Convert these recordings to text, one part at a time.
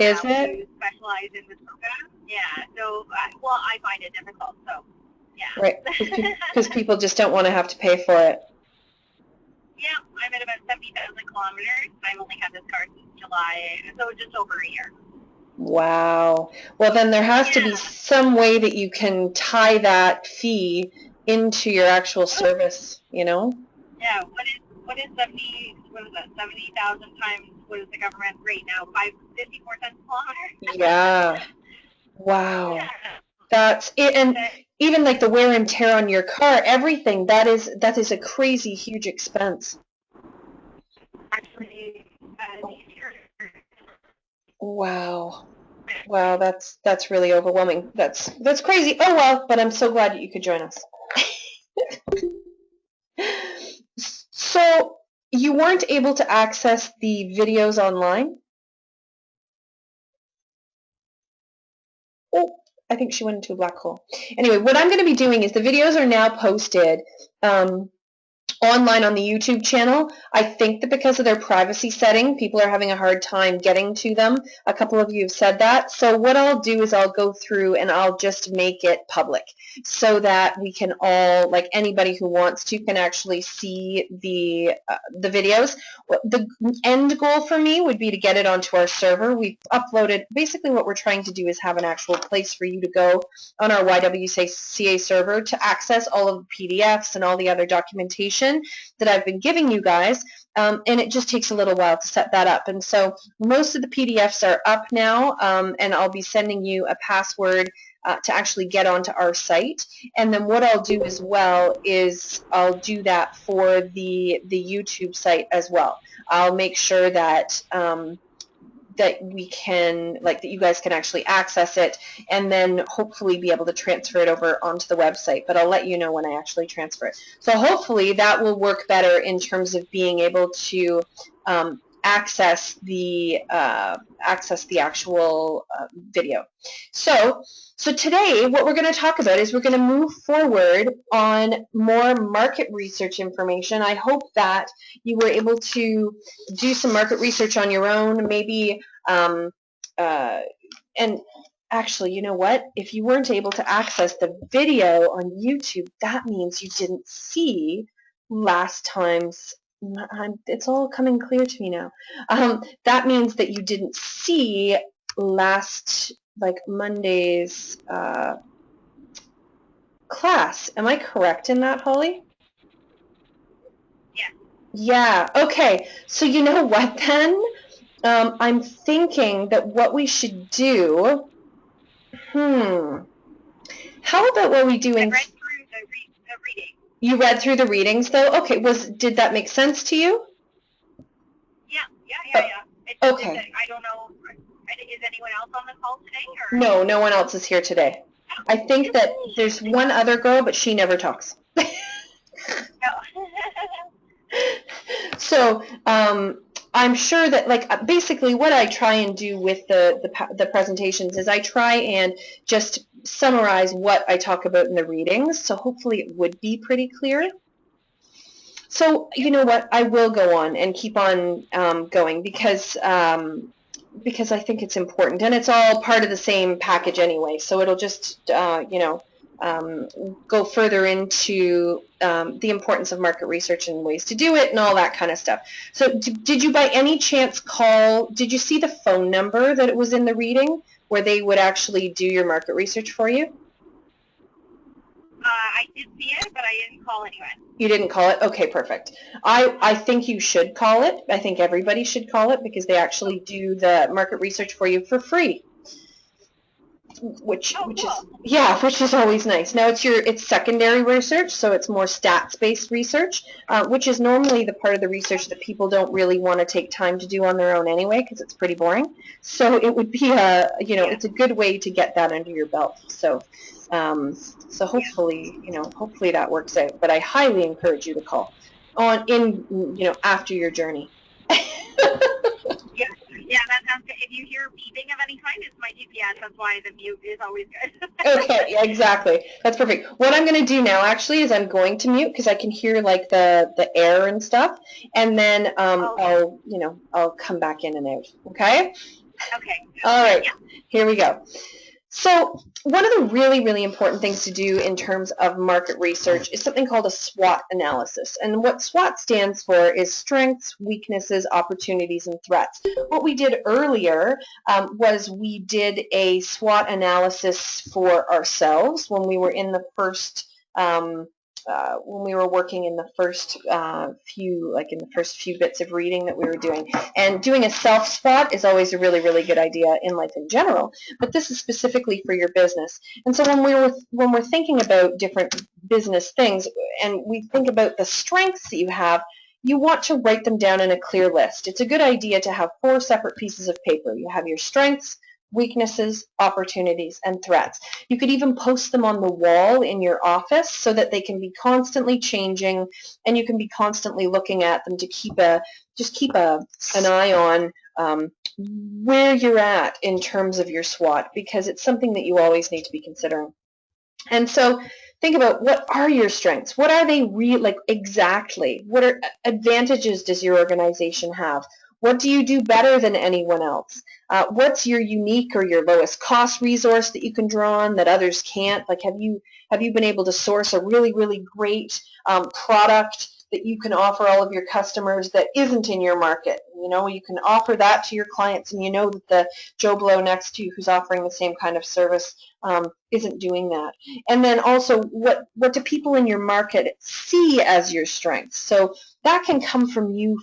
Is who specialize in Muskoka. Yeah, so, well, I find it difficult, so, yeah. Right, because people just don't want to have to pay for it. Yeah, I'm at about 70,000 kilometers. I've only had this car since July, so just over a year. Wow. Well, then there has to be some way that you can tie that fee into your actual service, you know? Yeah, what is 70,000 times, what is the government rate now? 54 cents a kilometer? Yeah. Wow. Yeah. That's it. And even like the wear and tear on your car, everything, that is a crazy huge expense. Actually, Wow. Wow, that's really overwhelming. That's crazy. Oh well, but I'm so glad that you could join us. So you weren't able to access the videos online? Oh, I think she went into a black hole. Anyway, what I'm going to be doing is the videos are now posted online on the YouTube channel. I think that because of their privacy setting, people are having a hard time getting to them. A couple of you have said that. So what I'll do is I'll go through and I'll just make it public so that we can all, like anybody who wants to, can actually see the videos. The end goal for me would be to get it onto our server. We've uploaded, basically what we're trying to do is have an actual place for you to go on our YWCA server to access all of the PDFs and all the other documentation that I've been giving you guys, and it just takes a little while to set that up. And so most of the PDFs are up now, and I'll be sending you a password to actually get onto our site. And then what I'll do as well is I'll do that for the YouTube site as well. I'll make sure that that we can, like, that you guys can actually access it and then hopefully be able to transfer it over onto the website. But I'll let you know when I actually transfer it. So hopefully that will work better in terms of being able to access the actual video. So today what we're going to talk about is we're going to move forward on more market research information. I hope that you were able to do some market research on your own, maybe, and actually, you know what? If you weren't able to access the video on YouTube, that means you didn't see last time's, it's all coming clear to me now. That means that you didn't see last, like, Monday's class. Am I correct in that, Holly? Yeah. Yeah, okay. So you know what then? I'm thinking that what we should do, how about what we do in... I read through the reading. You read through the readings, though? Okay, did that make sense to you? Yeah. Okay. I don't know, is anyone else on the call today? Or? No, no one else is here today. I think that there's one other girl, but she never talks. So, I'm sure that, like, basically what I try and do with the presentations is I try and just summarize what I talk about in the readings, so hopefully it would be pretty clear. So, you know what, I will go on and keep on going because I think it's important, and it's all part of the same package anyway, so it'll just, you know, go further into the importance of market research and ways to do it and all that kind of stuff. So did you by any chance did you see the phone number that it was in the reading where they would actually do your market research for you? I did see it, but I didn't call anyone. You didn't call it? Okay, perfect. I think you should call it. I think everybody should call it because they actually do the market research for you for free. Which is always nice. Now it's secondary research, so it's more stats-based research, which is normally the part of the research that people don't really want to take time to do on their own anyway, because it's pretty boring. So it would be it's a good way to get that under your belt. So hopefully, hopefully that works out. But I highly encourage you to call after your journey. Yeah, that sounds good. If you hear beeping of any kind, it's my GPS. That's why the mute is always good. Okay, yeah, exactly. That's perfect. What I'm going to do now, actually, is I'm going to mute because I can hear, like, the air and stuff, and then I'll come back in and out. Okay? Okay. All right, Yeah. here we go. So one of the really, really important things to do in terms of market research is something called a SWOT analysis. And what SWOT stands for is strengths, weaknesses, opportunities, and threats. What we did earlier was we did a SWOT analysis for ourselves when we were in the first when we were working in the first few bits of reading that we were doing. And doing a self-SWOT is always a really, really good idea in life in general, but this is specifically for your business. And so when we're thinking about different business things and we think about the strengths that you have, you want to write them down in a clear list. It's a good idea to have 4 separate pieces of paper. You have your strengths, weaknesses, opportunities, and threats. You could even post them on the wall in your office so that they can be constantly changing and you can be constantly looking at them to keep an eye on where you're at in terms of your SWOT, because it's something that you always need to be considering. And so think about, what are your strengths? What are they exactly? What advantages does your organization have? What do you do better than anyone else? What's your unique or your lowest cost resource that you can draw on that others can't? Like, have you been able to source a really, really great product that you can offer all of your customers that isn't in your market? You know, you can offer that to your clients, and you know that the Joe Blow next to you who's offering the same kind of service isn't doing that. And then also, what do people in your market see as your strengths? So that can come from you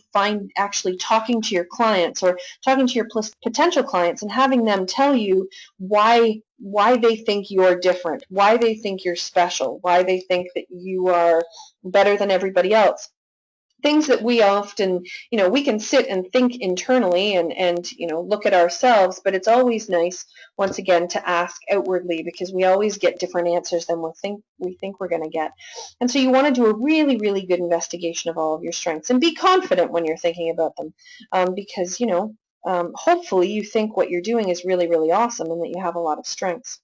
actually talking to your clients or talking to your potential clients and having them tell you why they think you're different, why they think you're special, why they think that you are better than everybody else. Things that we often, we can sit and think internally and look at ourselves, but it's always nice, once again, to ask outwardly, because we always get different answers than we think we're going to get. And so you want to do a really, really good investigation of all of your strengths and be confident when you're thinking about them, because, hopefully you think what you're doing is really, really awesome and that you have a lot of strengths.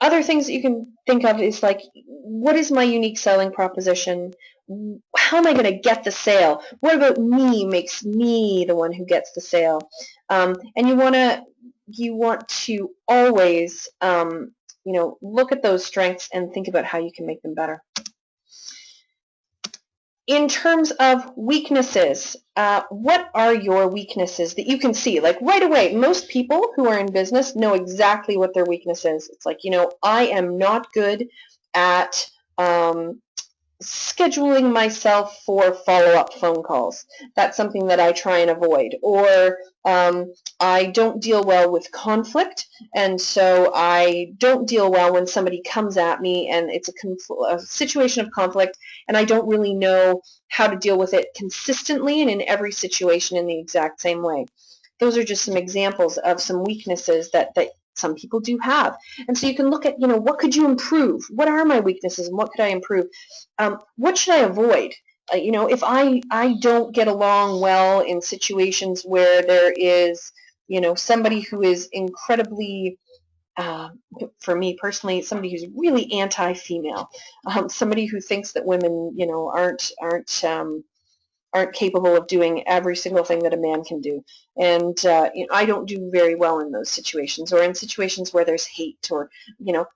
Other things that you can think of is like, what is my unique selling proposition? How am I going to get the sale? What about me makes me the one who gets the sale? And you want to always look at those strengths and think about how you can make them better. In terms of weaknesses, what are your weaknesses that you can see? Like right away, most people who are in business know exactly what their weakness is. It's like, I am not good at scheduling myself for follow-up phone calls. That's something that I try and avoid. Or I don't deal well with conflict, and so I don't deal well when somebody comes at me and it's a situation of conflict, and I don't really know how to deal with it consistently and in every situation in the exact same way. Those are just some examples of some weaknesses that some people do have. And so you can look at, what could you improve? What are my weaknesses and what could I improve? What should I avoid? If I don't get along well in situations where there is, somebody who is incredibly, for me personally, somebody who's really anti-female, somebody who thinks that women, aren't capable of doing every single thing that a man can do. And I don't do very well in those situations, or in situations where there's hate, or,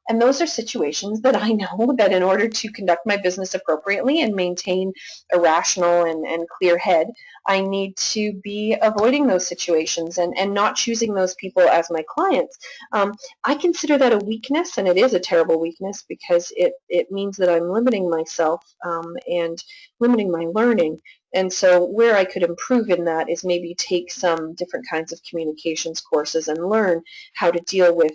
and those are situations that I know that in order to conduct my business appropriately and maintain a rational and clear head, I need to be avoiding those situations and not choosing those people as my clients. I consider that a weakness, and it is a terrible weakness, because it means that I'm limiting myself and limiting my learning. And so where I could improve in that is maybe take some different kinds of communications courses and learn how to deal with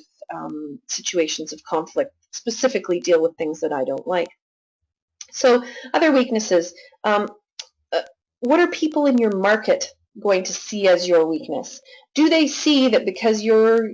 situations of conflict, specifically deal with things that I don't like. So other weaknesses, what are people in your market going to see as your weakness? Do they see that because you're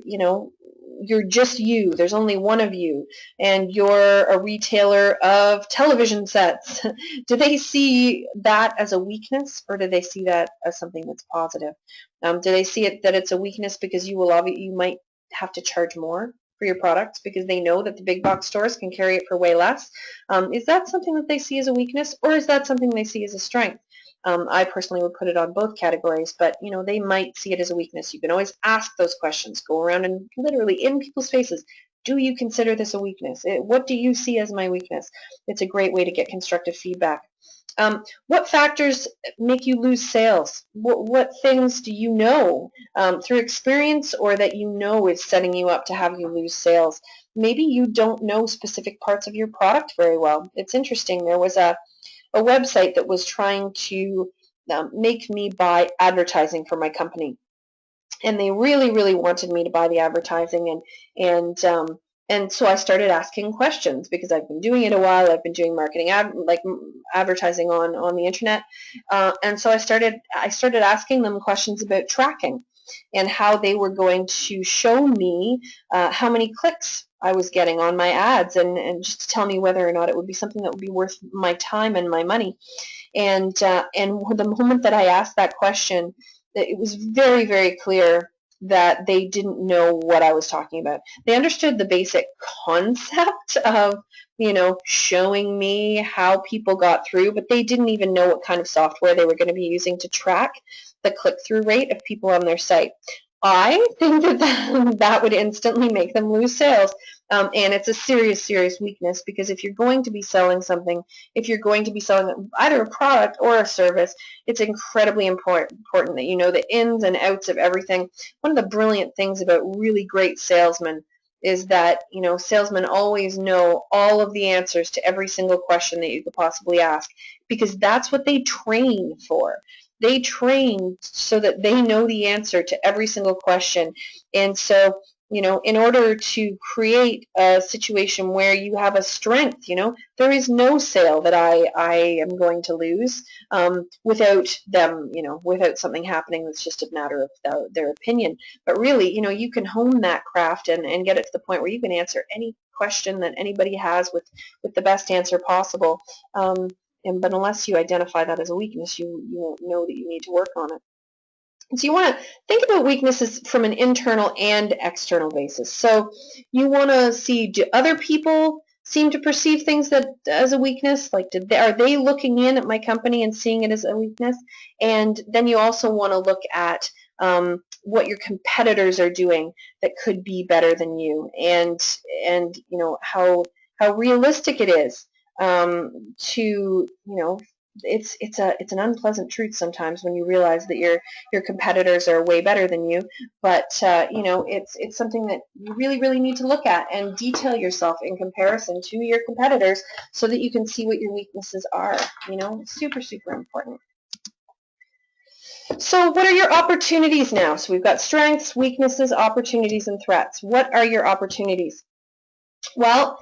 just you, there's only one of you, and you're a retailer of television sets? Do they see that as a weakness, or do they see that as something that's positive? Do they see it that it's a weakness because you might have to charge more for your products because they know that the big box stores can carry it for way less? Is that something that they see as a weakness, or is that something they see as a strength? I personally would put it on both categories, but they might see it as a weakness. You can always ask those questions. Go around and literally in people's faces. Do you consider this a weakness? What do you see as my weakness? It's a great way to get constructive feedback. What factors make you lose sales? What things do you know through experience or that is setting you up to have you lose sales? Maybe you don't know specific parts of your product very well. It's interesting. There was a website that was trying to make me buy advertising for my company. And they really, really wanted me to buy the advertising, and so I started asking questions because I've been doing it a while. I've been doing marketing, advertising on the internet, and so I started asking them questions about tracking and how they were going to show me how many clicks I was getting on my ads, and just to tell me whether or not it would be something that would be worth my time and my money. And the moment that I asked that question, it was very, very clear that they didn't know what I was talking about. They understood the basic concept of, showing me how people got through, but they didn't even know what kind of software they were going to be using to track the click-through rate of people on their site. I think that would instantly make them lose sales. And it's a serious, serious weakness, because if you're going to be selling something, if you're going to be selling either a product or a service, it's incredibly important that you know the ins and outs of everything. One of the brilliant things about really great salesmen is that, salesmen always know all of the answers to every single question that you could possibly ask, because that's what they train for. They train so that they know the answer to every single question. And so, in order to create a situation where you have a strength, there is no sale that I am going to lose without them, without something happening that's just a matter of their opinion. But really, you can hone that craft and get it to the point where you can answer any question that anybody has with the best answer possible. But unless you identify that as a weakness, you won't know that you need to work on it. And so you want to think about weaknesses from an internal and external basis. So you want to see, do other people seem to perceive things as a weakness? Like, are they looking in at my company and seeing it as a weakness? And then you also want to look at what your competitors are doing that could be better than you, and how realistic it is to it's an unpleasant truth sometimes when you realize that your competitors are way better than you, but it's something that you really, really need to look at and detail yourself in comparison to your competitors so that you can see what your weaknesses are. Super, super important. So what are your opportunities now? So we've got strengths, weaknesses, opportunities, and threats. What are your opportunities? Well,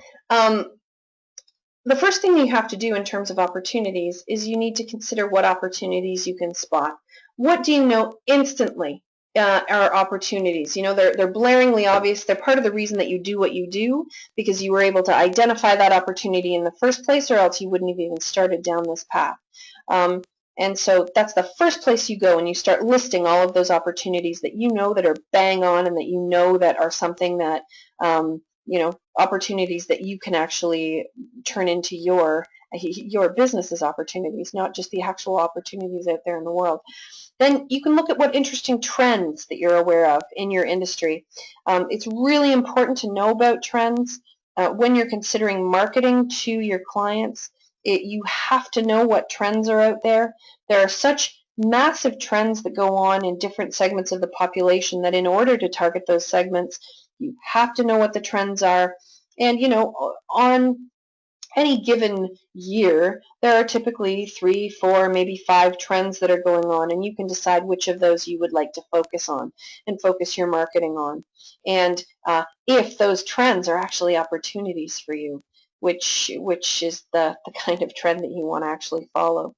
the first thing you have to do in terms of opportunities is you need to consider what opportunities you can spot. What do you know instantly are opportunities? They're blaringly obvious. They're part of the reason that you do what you do, because you were able to identify that opportunity in the first place, or else you wouldn't have even started down this path. And so that's the first place you go, and you start listing all of those opportunities that that are bang on, and that that are something that opportunities that you can actually turn into your business's opportunities, not just the actual opportunities out there in the world. Then you can look at what interesting trends that you're aware of in your industry. It's really important to know about trends when you're considering marketing to your clients. You have to know what trends are out there. There are such massive trends that go on in different segments of the population that in order to target those segments, you have to know what the trends are. And, on any given year, there are typically 3, 4, maybe 5 trends that are going on, and you can decide which of those you would like to focus on and focus your marketing on. And if those trends are actually opportunities for you, which is the kind of trend that you want to actually follow.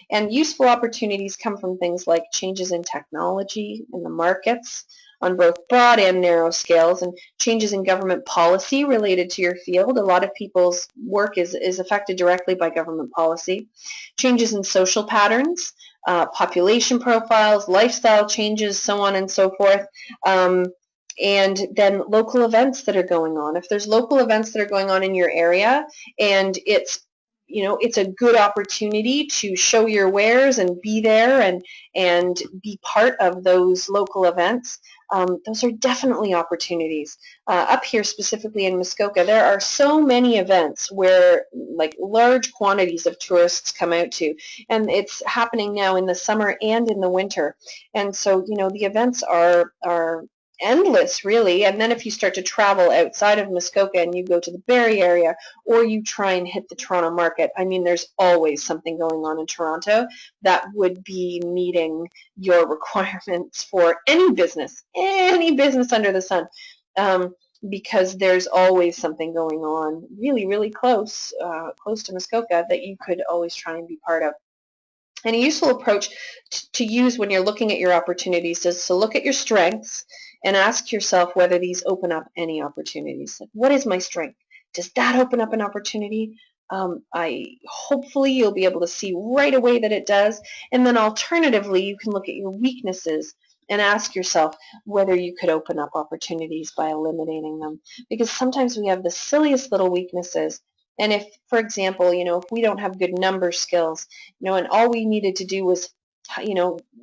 And useful opportunities come from things like changes in technology in the markets on both broad and narrow scales, and changes in government policy related to your field. A lot of people's work is affected directly by government policy. Changes in social patterns, population profiles, lifestyle changes, so on and so forth. And then local events that are going on. If there's local events that are going on in your area and it's it's a good opportunity to show your wares and be there and be part of those local events. Those are definitely opportunities. Up here, specifically in Muskoka, there are so many events where like large quantities of tourists come out to, and it's happening now in the summer and in the winter. And so, the events are endless, really. And then if you start to travel outside of Muskoka and you go to the Barrie area, or you try and hit the Toronto market, I mean, there's always something going on in Toronto that would be meeting your requirements for any business under the sun, because there's always something going on really, really close to Muskoka that you could always try and be part of. And a useful approach to use when you're looking at your opportunities is to look at your strengths and ask yourself whether these open up any opportunities. Like, what is my strength? Does that open up an opportunity? Hopefully you'll be able to see right away that it does. And then alternatively, you can look at your weaknesses and ask yourself whether you could open up opportunities by eliminating them. Because sometimes we have the silliest little weaknesses. And if, for example, if we don't have good number skills, and all we needed to do was,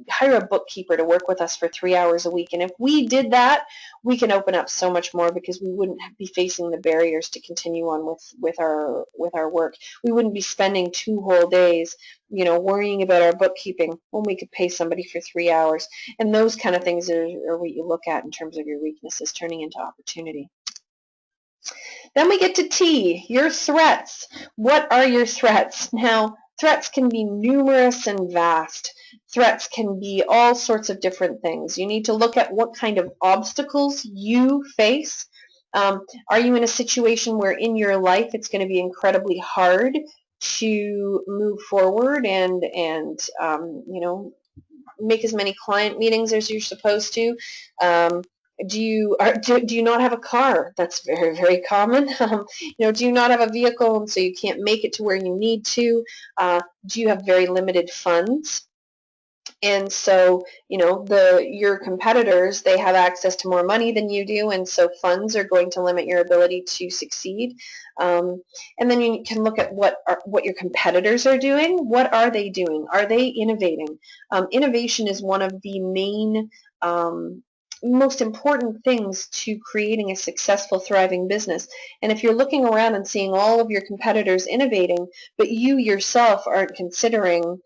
hire a bookkeeper to work with us for 3 hours a week. And if we did that, we can open up so much more, because we wouldn't be facing the barriers to continue on with our work. We wouldn't be spending 2 whole days, worrying about our bookkeeping when we could pay somebody for 3 hours. And those kind of things are what you look at in terms of your weaknesses turning into opportunity. Then we get to T, your threats. What are your threats? Now, threats can be numerous and vast. Threats can be all sorts of different things. You need to look at what kind of obstacles you face. Are you in a situation where in your life it's going to be incredibly hard to move forward and make as many client meetings as you're supposed to? Do you not have a car? That's very, very common. Do you not have a vehicle, and so you can't make it to where you need to? Do you have very limited funds? And so, your competitors, they have access to more money than you do, and so funds are going to limit your ability to succeed. And then you can look at what your competitors are doing. What are they doing? Are they innovating? Innovation is one of the main most important things to creating a successful, thriving business. And if you're looking around and seeing all of your competitors innovating, but you yourself aren't considering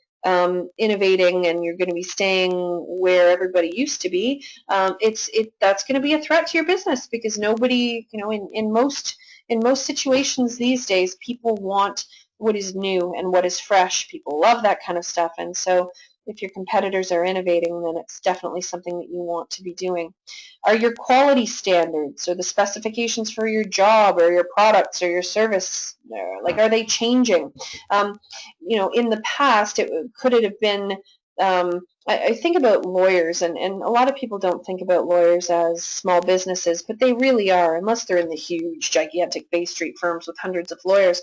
innovating, and you're going to be staying where everybody used to be, that's going to be a threat to your business, because nobody, in most situations these days, people want what is new and what is fresh. People love that kind of stuff, and so if your competitors are innovating, then it's definitely something that you want to be doing. Are your quality standards or the specifications for your job or your products or your service, are they changing? In the past, could it have been, I think about lawyers, and a lot of people don't think about lawyers as small businesses, but they really are, unless they're in the huge, gigantic Bay Street firms with hundreds of lawyers.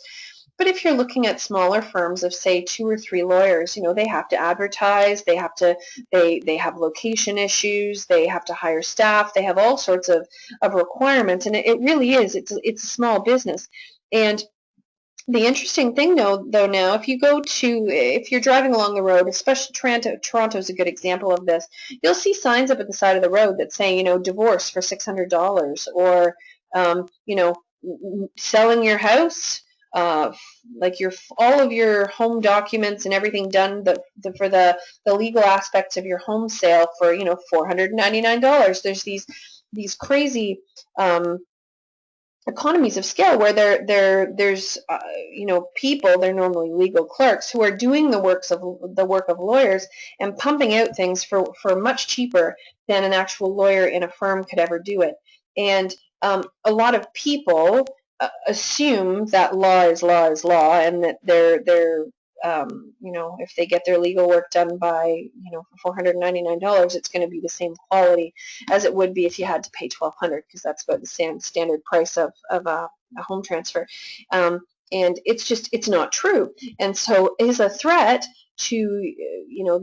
But if you're looking at smaller firms of, say, 2 or 3 lawyers, they have to advertise, they have location issues, they have to hire staff, they have all sorts of requirements, and it really is, it's a small business. And the interesting thing, though now, if you're driving along the road, especially Toronto is a good example of this, you'll see signs up at the side of the road that say, divorce for $600, or, selling your house, all of your home documents and everything done for the legal aspects of your home sale for, $499. There's these crazy economies of scale where there's people, they're normally legal clerks, who are doing the work of lawyers and pumping out things for much cheaper than an actual lawyer in a firm could ever do it. And a lot of people assume that law is law, and that they're if they get their legal work done by for $499, it's going to be the same quality as it would be if you had to pay $1,200, because that's about the standard price of a home transfer. And it's not true. And so is a threat to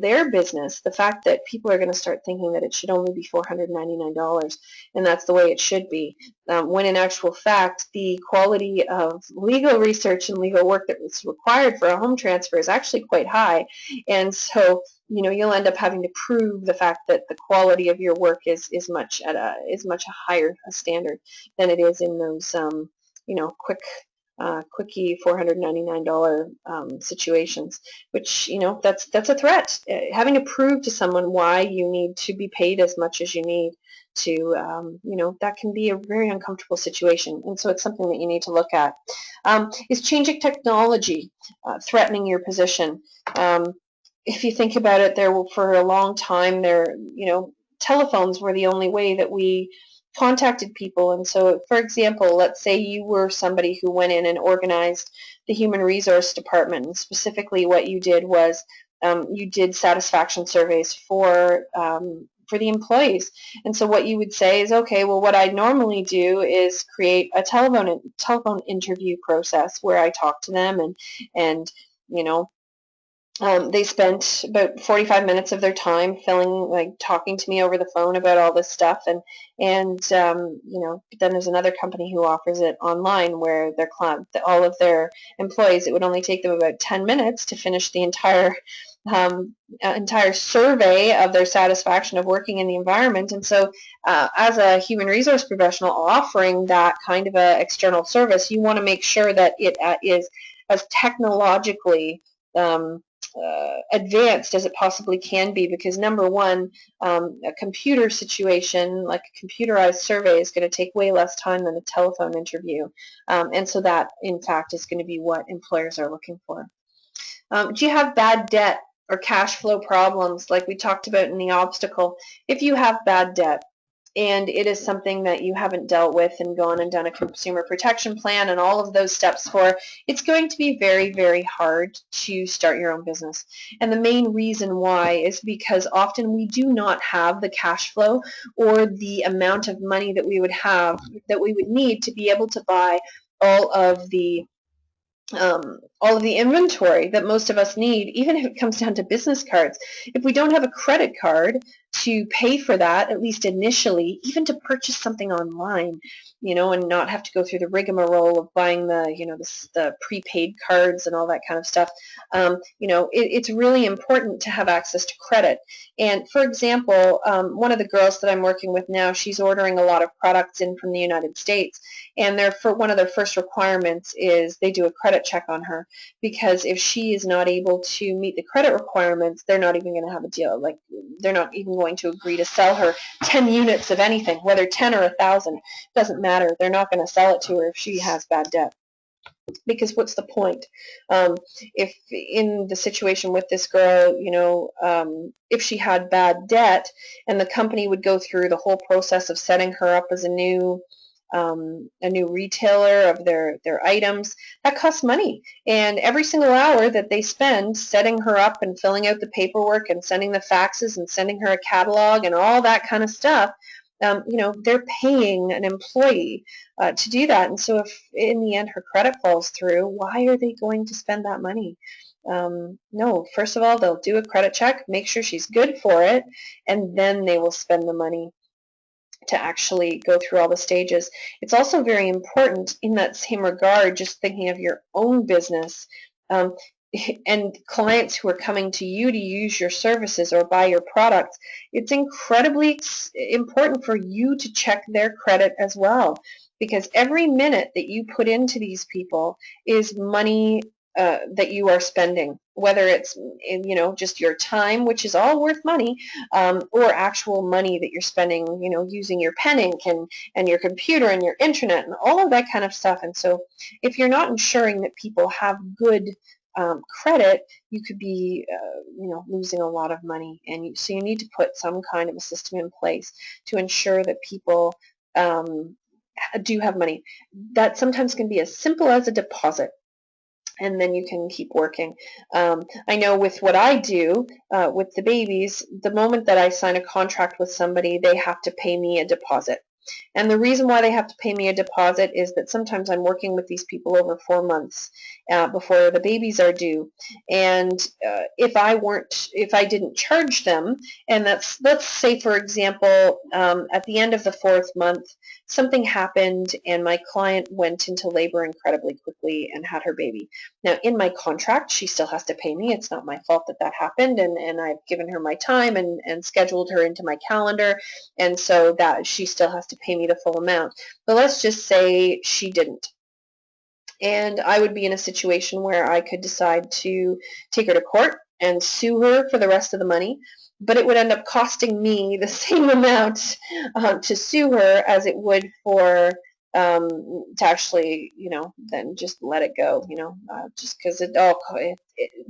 their business, the fact that people are going to start thinking that it should only be $499 and that's the way it should be, when in actual fact the quality of legal research and legal work that is required for a home transfer is actually quite high. And so you'll end up having to prove the fact that the quality of your work is much a higher standard than it is in those quickie $499 situations, which that's a threat. Having to prove to someone why you need to be paid as much as you need to that can be a very uncomfortable situation, and so it's something that you need to look at. Is changing technology threatening your position? If you think about it, for a long time telephones were the only way that we contacted people. And so, for example, let's say you were somebody who went in and organized the human resource department, and specifically what you did was you did satisfaction surveys for the employees. And so what you would say is, okay, well, what I normally do is create a telephone interview process where I talk to them and they spent about 45 minutes of their time talking to me over the phone about all this stuff, and then there's another company who offers it online where all of their employees, it would only take them about 10 minutes to finish the entire survey of their satisfaction of working in the environment. And so as a human resource professional offering that kind of a external service, you want to make sure that it is as technologically advanced as it possibly can be, because number one, a computer situation like a computerized survey is going to take way less time than a telephone interview, and so that in fact is going to be what employers are looking for. Do you have bad debt or cash flow problems like we talked about in the obstacle? If you have bad debt and it is something that you haven't dealt with and gone and done a consumer protection plan and all of those steps for, it's going to be very, very hard to start your own business. And the main reason why is because often we do not have the cash flow or the amount of money that we would need to be able to buy all of the inventory that most of us need, even if it comes down to business cards. If we don't have a credit card to pay for that, at least initially, even to purchase something online, and not have to go through the rigmarole of buying the prepaid cards and all that kind of stuff, it's really important to have access to credit. And for example, one of the girls that I'm working with now, she's ordering a lot of products in from the United States, and one of their first requirements is they do a credit check on her, because if she is not able to meet the credit requirements, they're not even going to have a deal. Like, they're not even going to agree to sell her 10 units of anything, whether 10 or 1,000, doesn't matter. They're not going to sell it to her if she has bad debt. Because what's the point? If in the situation with this girl, if she had bad debt and the company would go through the whole process of setting her up as a new retailer of their items, that costs money. And every single hour that they spend setting her up and filling out the paperwork and sending the faxes and sending her a catalog and all that kind of stuff, they're paying an employee to do that. And so if in the end her credit falls through, why are they going to spend that money? No, first of all, they'll do a credit check, make sure she's good for it, and then they will spend the money to actually go through all the stages. It's also very important in that same regard, just thinking of your own business, and clients who are coming to you to use your services or buy your products, it's incredibly important for you to check their credit as well, because every minute that you put into these people is money that you are spending, whether it's just your time, which is all worth money, or actual money that you're spending, using your pen ink and your computer and your internet and all of that kind of stuff. And so if you're not ensuring that people have good credit, you could be losing a lot of money. And so you need to put some kind of a system in place to ensure that people do have money. That sometimes can be as simple as a deposit, and then you can keep working. I know with what I do with the babies, the moment that I sign a contract with somebody, they have to pay me a deposit. And the reason why they have to pay me a deposit is that sometimes I'm working with these people over 4 months before the babies are due. And if I didn't charge them, and let's say, for example, at the end of the 4th month, something happened and my client went into labor incredibly quickly and had her baby. Now, in my contract, she still has to pay me. It's not my fault that that happened, and I've given her my time and scheduled her into my calendar, and so that she still has to pay me the full amount. But let's just say she didn't. And I would be in a situation where I could decide to take her to court and sue her for the rest of the money, but it would end up costing me the same amount to sue her as it would for to actually, then just let it go, just because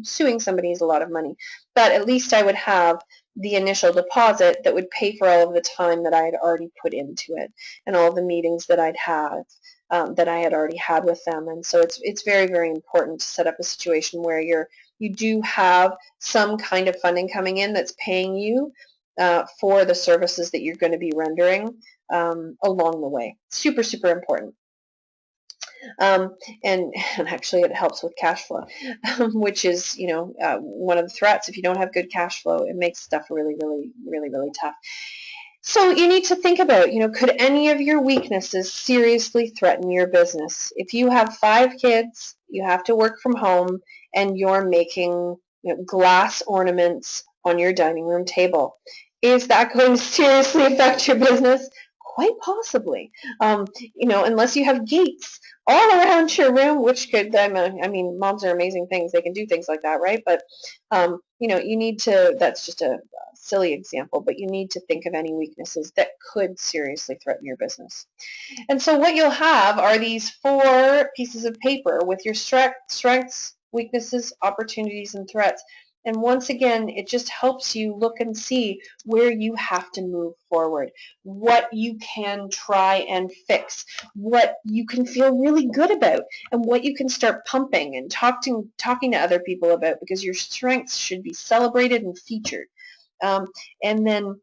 suing somebody is a lot of money. But at least I would have the initial deposit that would pay for all of the time that I had already put into it and all the meetings that I'd had. That I had already had with them. And so it's very, very important to set up a situation where you do have some kind of funding coming in that's paying you for the services that you're going to be rendering along the way. Super, super important. And actually it helps with cash flow, which is, one of the threats. If you don't have good cash flow, it makes stuff really, really, really, really tough. So you need to think about, could any of your weaknesses seriously threaten your business? If you have 5 kids, you have to work from home, and you're making glass ornaments on your dining room table, is that going to seriously affect your business? Quite possibly. Unless you have gates all around your room, which could, I mean, moms are amazing things. They can do things like that, right? But, you need to, that's just a silly example, but you need to think of any weaknesses that could seriously threaten your business. And so what you'll have are these 4 pieces of paper with your strengths, weaknesses, opportunities, and threats. And once again, it just helps you look and see where you have to move forward, what you can try and fix, what you can feel really good about, and what you can start pumping and talking to other people about, because your strengths should be celebrated and featured. And then,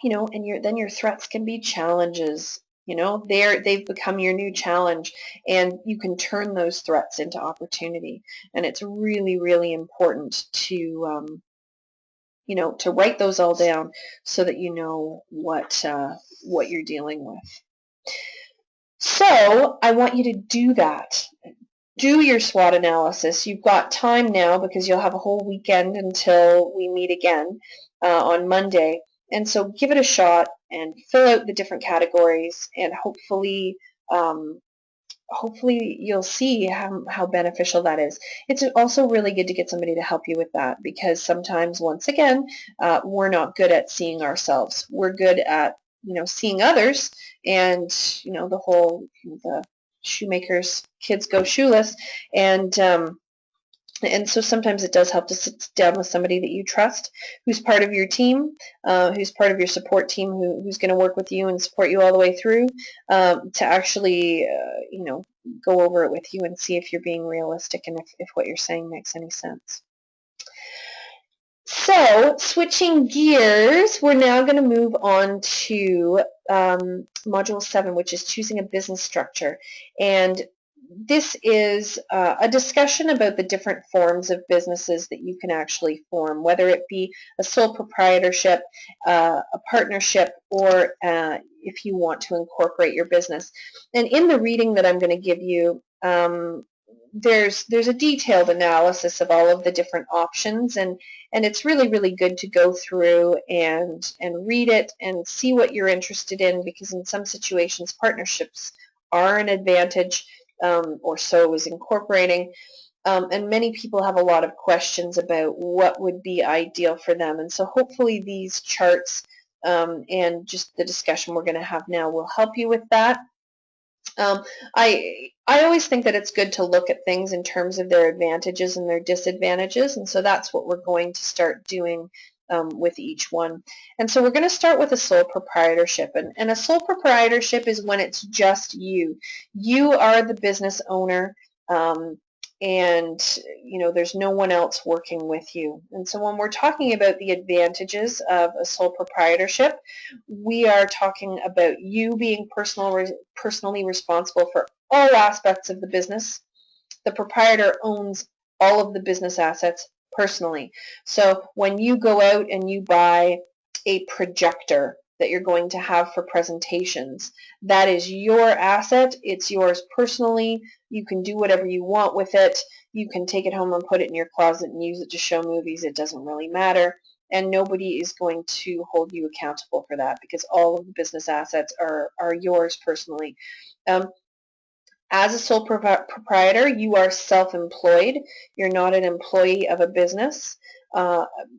then your threats can be challenges. They've become your new challenge, and you can turn those threats into opportunity. And it's really, really important to, to write those all down so that you know what you're dealing with. So I want you to do that. Do your SWOT analysis. You've got time now because you'll have a whole weekend until we meet again on Monday. And so give it a shot and fill out the different categories, and hopefully you'll see how beneficial that is. It's also really good to get somebody to help you with that, because sometimes, once again, we're not good at seeing ourselves. We're good at seeing others, and the whole the shoemaker's kids go shoeless, and so sometimes it does help to sit down with somebody that you trust, who's part of your team, who's part of your support team, who's going to work with you and support you all the way through, to actually, go over it with you and see if you're being realistic and if what you're saying makes any sense. So, switching gears, we're now going to move on to Module 7, which is choosing a business structure. And this is a discussion about the different forms of businesses that you can actually form, whether it be a sole proprietorship, a partnership, or if you want to incorporate your business. And in the reading that I'm going to give you, there's a detailed analysis of all of the different options, and it's really, really good to go through and read it and see what you're interested in, because in some situations partnerships are an advantage, or so is incorporating, and many people have a lot of questions about what would be ideal for them. And so hopefully these charts and just the discussion we're going to have now will help you with that. I always think that it's good to look at things in terms of their advantages and their disadvantages, and so that's what we're going to start doing with each one. And so we're going to start with a sole proprietorship, and a sole proprietorship is when it's just you. You are the business owner. and there's no one else working with you. And so when we're talking about the advantages of a sole proprietorship, we are talking about you being personally responsible for all aspects of the business. The proprietor owns all of the business assets personally. So when you go out and you buy a projector that you're going to have for presentations, that is your asset. It's yours personally. You can do whatever you want with it. You can take it home and put it in your closet and use it to show movies. It doesn't really matter. And nobody is going to hold you accountable for that because all of the business assets are yours personally. As a sole proprietor, you are self-employed. You're not an employee of a business.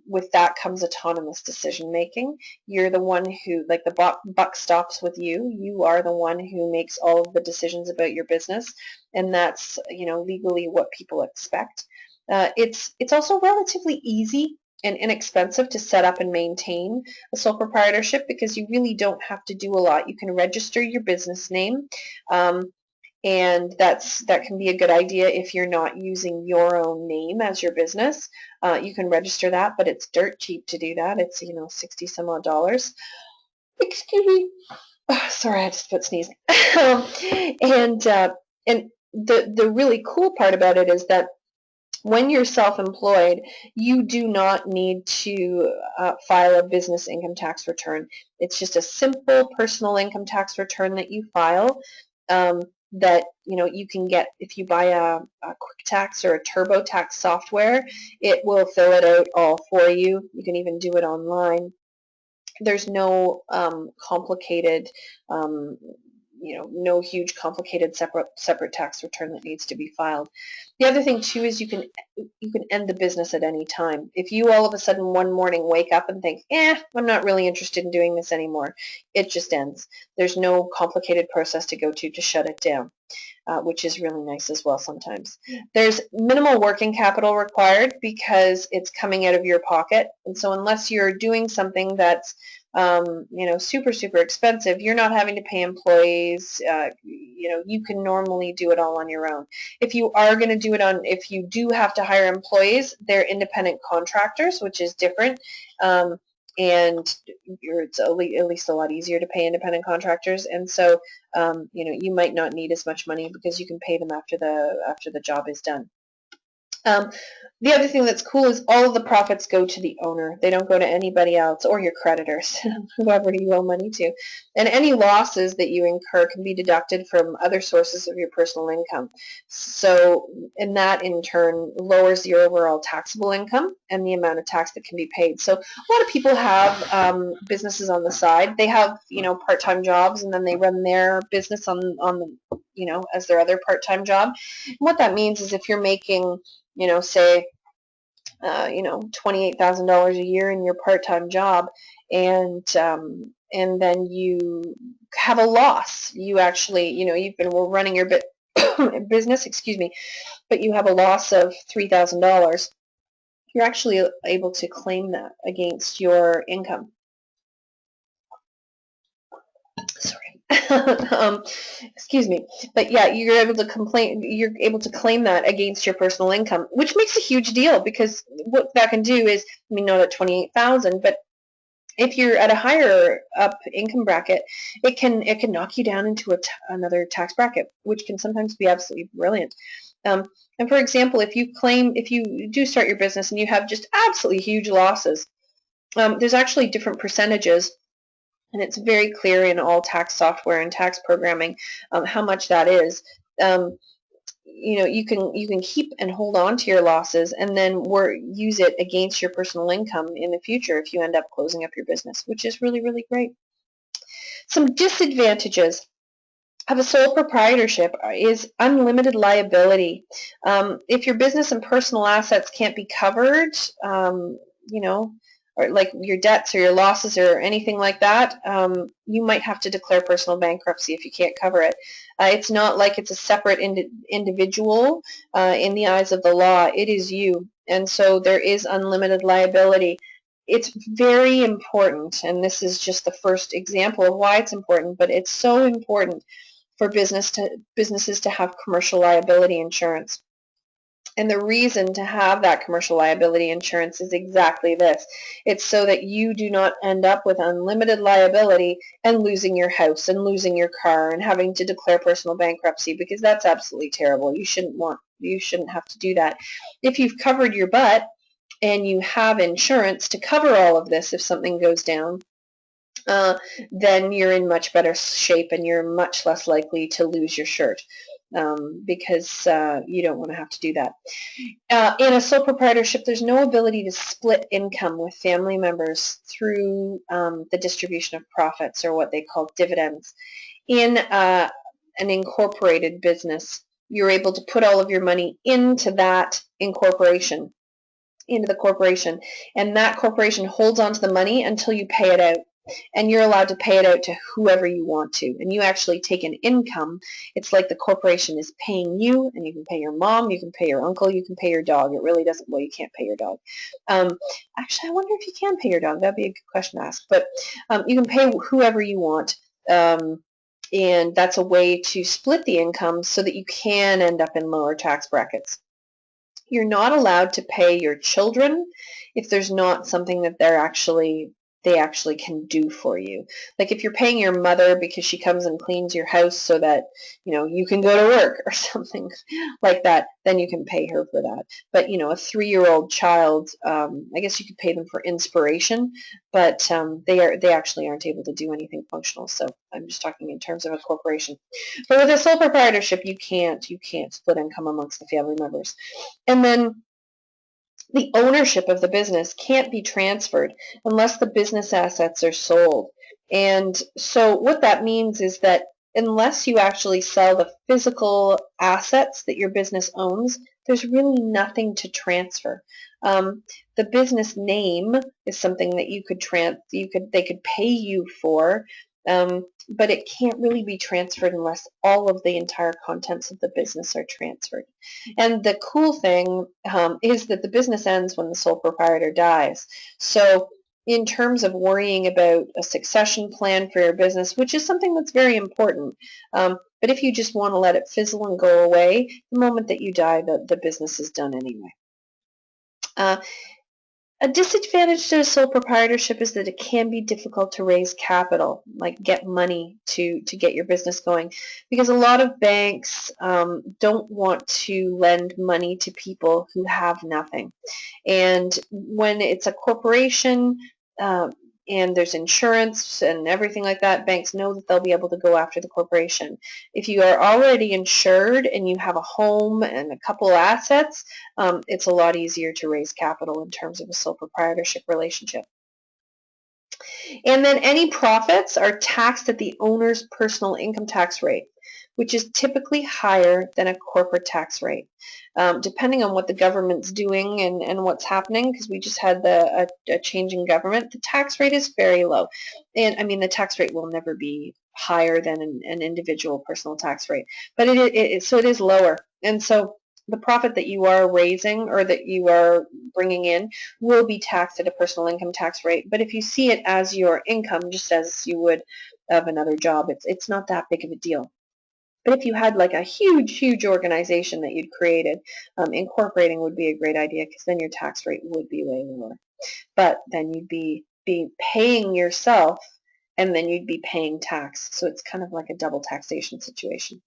With that comes autonomous decision making. You're the one who, like, the buck stops with you. You are the one who makes all of the decisions about your business, and that's legally what people expect. It's also relatively easy and inexpensive to set up and maintain a sole proprietorship because you really don't have to do a lot. You can register your business name. And that can be a good idea if you're not using your own name as your business. You can register that, but it's dirt cheap to do that. It's 60 some odd dollars. Excuse me. Oh, sorry, I just put sneezing. And the really cool part about it is that when you're self-employed, you do not need to file a business income tax return. It's just a simple personal income tax return that you file. That you can get if you buy a QuickTax or a TurboTax software. It will fill it out all for you. You can even do it online. There's no complicated no huge complicated separate tax return that needs to be filed. The other thing too is you can end the business at any time. If you all of a sudden one morning wake up and think, I'm not really interested in doing this anymore, it just ends. There's no complicated process to go to shut it down. Which is really nice as well sometimes. There's minimal working capital required because it's coming out of your pocket, and so unless you're doing something that's super expensive, you're not having to pay employees. You can normally do it all on your own. If you are going to do it if you do have to hire employees, they're independent contractors, which is different. And it's at least a lot easier to pay independent contractors, and so you might not need as much money because you can pay them after the job is done. The other thing that's cool is all of the profits go to the owner. They don't go to anybody else or your creditors, whoever you owe money to. And any losses that you incur can be deducted from other sources of your personal income. So, and that in turn lowers your overall taxable income and the amount of tax that can be paid. So a lot of people have businesses on the side. They have, part-time jobs, and then they run their business on the, as their other part-time job. And what that means is if you're making say, $28,000 a year in your part-time job, and then you have a loss. You actually, you've been running your business, excuse me, but you have a loss of $3,000. You're actually able to claim that against your income. Sorry. Excuse me, but yeah, you're able to claim that against your personal income, which makes a huge deal because what that can do is, not at 28,000, but if you're at a higher up income bracket, it can knock you down into another tax bracket, which can sometimes be absolutely brilliant. And for example, if you do start your business and you have just absolutely huge losses, there's actually different percentages. And it's very clear in all tax software and tax programming how much that is. You can keep and hold on to your losses and then use it against your personal income in the future if you end up closing up your business, which is really, really great. Some disadvantages of a sole proprietorship is unlimited liability. If your business and personal assets can't be covered, or like your debts or your losses or anything like that, you might have to declare personal bankruptcy if you can't cover it. It's not like it's a separate individual in the eyes of the law. It is you, and so there is unlimited liability. It's very important, and this is just the first example of why it's important, but it's so important for businesses to have commercial liability insurance. And the reason to have that commercial liability insurance is exactly this. It's so that you do not end up with unlimited liability and losing your house and losing your car and having to declare personal bankruptcy, because that's absolutely terrible. You shouldn't have to do that. If you've covered your butt and you have insurance to cover all of this if something goes down, then you're in much better shape and you're much less likely to lose your shirt, because you don't want to have to do that. In a sole proprietorship, there's no ability to split income with family members through the distribution of profits, or what they call dividends. In an incorporated business, you're able to put all of your money into that incorporation, into the corporation, and that corporation holds on to the money until you pay it out. And you're allowed to pay it out to whoever you want to. And you actually take an income. It's like the corporation is paying you, and you can pay your mom, you can pay your uncle, you can pay your dog. It really doesn't, well, you can't pay your dog. Actually, I wonder if you can pay your dog. That'd be a good question to ask. But you can pay whoever you want. And that's a way to split the income so that you can end up in lower tax brackets. You're not allowed to pay your children if there's not something that they actually can do for you. Like if you're paying your mother because she comes and cleans your house so that, you can go to work or something like that, then you can pay her for that. But, a 3-year-old child, I guess you could pay them for inspiration, but they actually aren't able to do anything functional. So I'm just talking in terms of a corporation. But with a sole proprietorship, you can't split income amongst the family members. And then the ownership of the business can't be transferred unless the business assets are sold. And so what that means is that unless you actually sell the physical assets that your business owns, there's really nothing to transfer. The business name is something that they could pay you for, but it can't really be transferred unless all of the entire contents of the business are transferred. And the cool thing is that the business ends when the sole proprietor dies. So in terms of worrying about a succession plan for your business, which is something that's very important, but if you just want to let it fizzle and go away, the moment that you die, the business is done anyway. A disadvantage to a sole proprietorship is that it can be difficult to raise capital, like get money to get your business going, because a lot of banks don't want to lend money to people who have nothing. And when it's a corporation, and there's insurance and everything like that, banks know that they'll be able to go after the corporation. If you are already insured and you have a home and a couple assets, it's a lot easier to raise capital in terms of a sole proprietorship relationship. And then any profits are taxed at the owner's personal income tax rate, which is typically higher than a corporate tax rate. Depending on what the government's doing and what's happening, because we just had a change in government, the tax rate is very low. And I mean, the tax rate will never be higher than an individual personal tax rate, but so it is lower. And so the profit that you are raising or that you are bringing in will be taxed at a personal income tax rate. But if you see it as your income, just as you would of another job, it's not that big of a deal. But if you had like a huge organization that you'd created, incorporating would be a great idea, because then your tax rate would be way lower. But then you'd be paying yourself, and then you'd be paying tax. So it's kind of like a double taxation situation.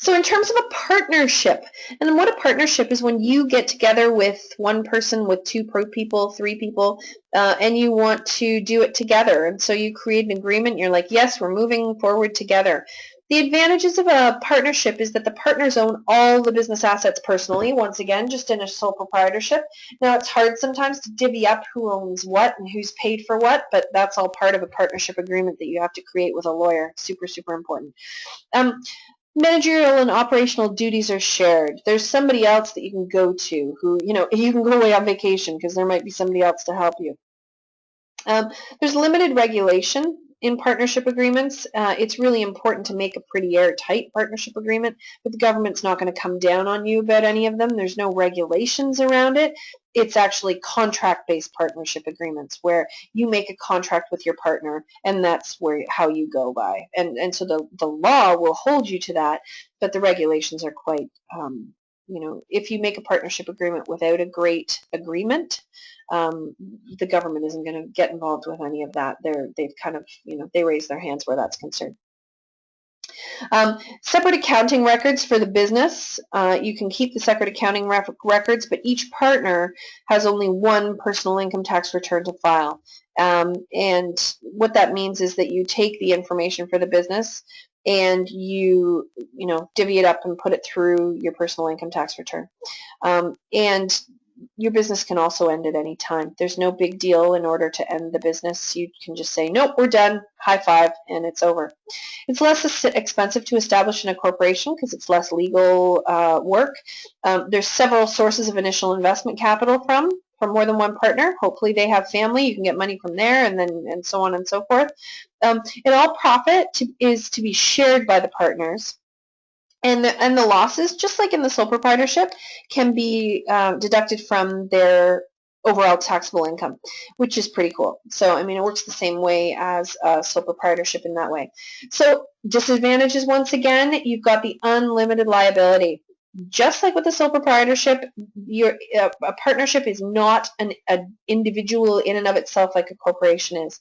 So in terms of a partnership, and what a partnership is when you get together with one person, with two people, three people, and you want to do it together. And so you create an agreement. You're like, yes, we're moving forward together. The advantages of a partnership is that the partners own all the business assets personally, once again, just in a sole proprietorship. Now, it's hard sometimes to divvy up who owns what and who's paid for what, but that's all part of a partnership agreement that you have to create with a lawyer. Super, super important. Managerial and operational duties are shared. There's somebody else that you can go to who, you can go away on vacation because there might be somebody else to help you. There's limited regulation in partnership agreements. It's really important to make a pretty airtight partnership agreement, but the government's not going to come down on you about any of them. There's no regulations around it. It's actually contract-based partnership agreements where you make a contract with your partner, and that's how you go by. And so the law will hold you to that, but the regulations are quite if you make a partnership agreement without a great agreement, the government isn't going to get involved with any of that. They've kind of, they raise their hands where that's concerned. Separate accounting records for the business. You can keep the separate accounting records, but each partner has only one personal income tax return to file. And what that means is that you take the information for the business and you divvy it up and put it through your personal income tax return. And your business can also end at any time. There's no big deal in order to end the business. You can just say, nope, we're done, high five, and it's over. It's less expensive to establish in a corporation because it's less legal work. There's several sources of initial investment capital from more than one partner. Hopefully they have family. You can get money from there, and so on and so forth. And all profit is to be shared by the partners. And the losses, just like in the sole proprietorship, can be deducted from their overall taxable income, which is pretty cool. So, I mean, it works the same way as sole proprietorship in that way. So, disadvantages, once again, you've got the unlimited liability. Just like with the sole proprietorship, a partnership is not an individual in and of itself like a corporation is.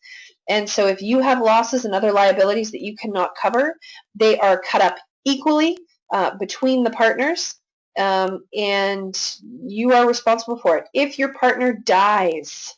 And so if you have losses and other liabilities that you cannot cover, they are cut up equally between the partners, and you are responsible for it. If your partner dies,